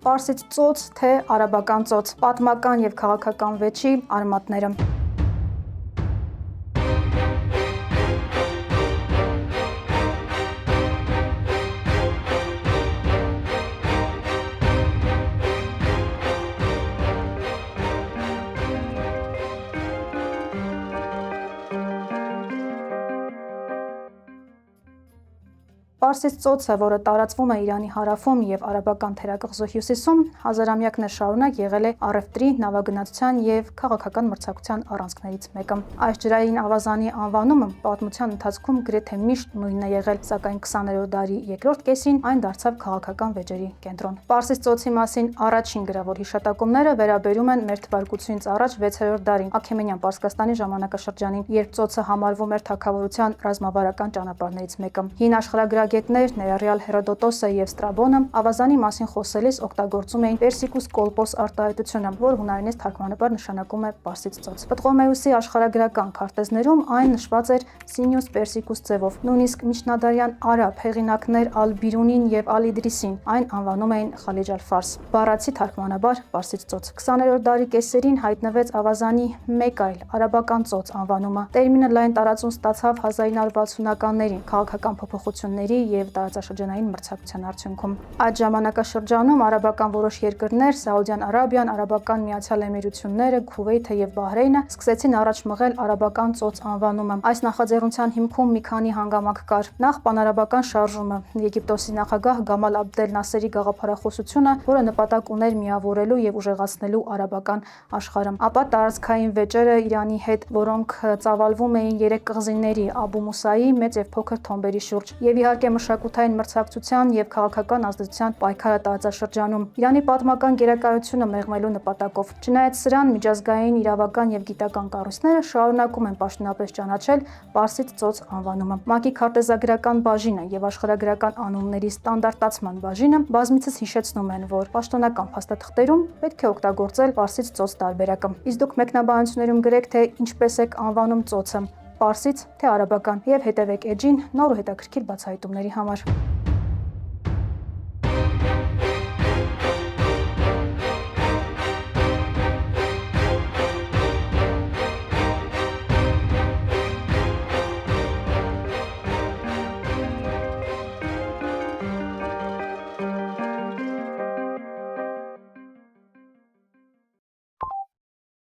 Պարսից ծոց, թե արաբական ծոց, պատմական և քաղաքական վեճի արմատները։ Պարսից ծոցը, որը տարածվում է Իրանի հարավում և արաբական թերակղզու հյուսիսում, հազարամյակներ շարունակ եղել է առևտրի, նավագնացության և քաղաքական մրցակցության առանցքներից մեկը։ Այս ջրային ավազանի անվանումը պատմության ընթացքում գրեթե միշտ նույնն է եղել, սակայն 20-րդ դարի երկրորդ կեսին այն դարձավ քաղաքական վեճերի կենտրոն։ Պարսից ծոցի մասին առաջին գրավոր հիշատակումները վերաբերում են մ.թ.ա. 6-րդ դարին, Աքեմենյան Պարսկաստանի ժամանակաշրջանին, երբ ծոցը համարվում էր թագավորության ռազմավարական ճանապարհներից մեկը։ Հին աշխարհագրագետներ, ներառյալ Հերոդոտոսը և Ստրաբոնը, ավազանի մասին խոսելիս օգտագործում էին Պերսիկուս Կոլպոս արտահայտությունը, որ հունարենից թարգմանաբար նշանակում է Պարսից ծոց։ Պտղոմեուսի աշխարհագրական քարտեզներում այն նշված էր Սինիուս Պերսիկուս ձևով։ Նույնիսկ միջնադարյան արաբ հեղինակներ Ալ-Բիրունին և Ալ-Իդրիսին այն անվանում էին Խալիջ ալ-Ֆարս, բառացի թարգմանաբար Պարսից ծոց։ 20-րդ դարի կեսերին հայտնվեց ավազանի մեկ այլ արաբական ծոց անվանումը։ Տերմինը լայն տարածում ստացավ 1960-ականներին քաղաքական փոփոխությունների և տարածաշրջանային մրցակցության արդյունքում։ Այդ ժամանակաշրջանում արաբական որոշ երկրներ՝ Սաուդյան Արաբիան, Արաբական Միացյալ Էմիրությունները, Քուվեյթը և Բահրեյնը, սկսեցին առաջ մղել արաբական ծոց անվանումը։ Այս նախաձեռնության հիմքում մի քանի հանգամանք կար։ Նախ պանարաբական շարժումը, Եգիպտոսի նախագահ Գամալ Աբդել Նասերի գաղափարախոսությունը, որը նպատակ ուներ միավորելու և ուժեղացնելու արաբական աշխարհը։ Ապա տարածքային վեճերը Իրանի հետ, որոնք ծավալվում էին երեք կղզիների՝ Աբու Մուսայի, Մեծ և Փոքր Թոմբերի շուրջ, և իհարկե մշակութային մրցակցության և քաղաքական ազդեցության պայքարը տարածաշրջանում, Իրանի պատմական գերակայությունը մեղմելու նպատակով։ Չնայած սրան, միջազգային իրավական և գիտական կառույցները շարունակում են պաշտոնապես ճանաչել Պարսից ծոց անվանումը։ ՄԱԿ-ի քարտեզագրական բաժինը և աշխարհագրական անունների ստանդարտացման բաժինը բազմիցս հիշեցնում են, որ պաշտոնական փաստաթղթերում պետք է օգտագործել Պարսից ծոց տարբերակը։ Իսկ դուք մեկնաբանություններում գրեք, թե ինչպես եք անվանում ծոցը՝ պարսից, թե արաբական, և հետևեք էջին նոր ու հետաքրքիր բացահայտումների համար։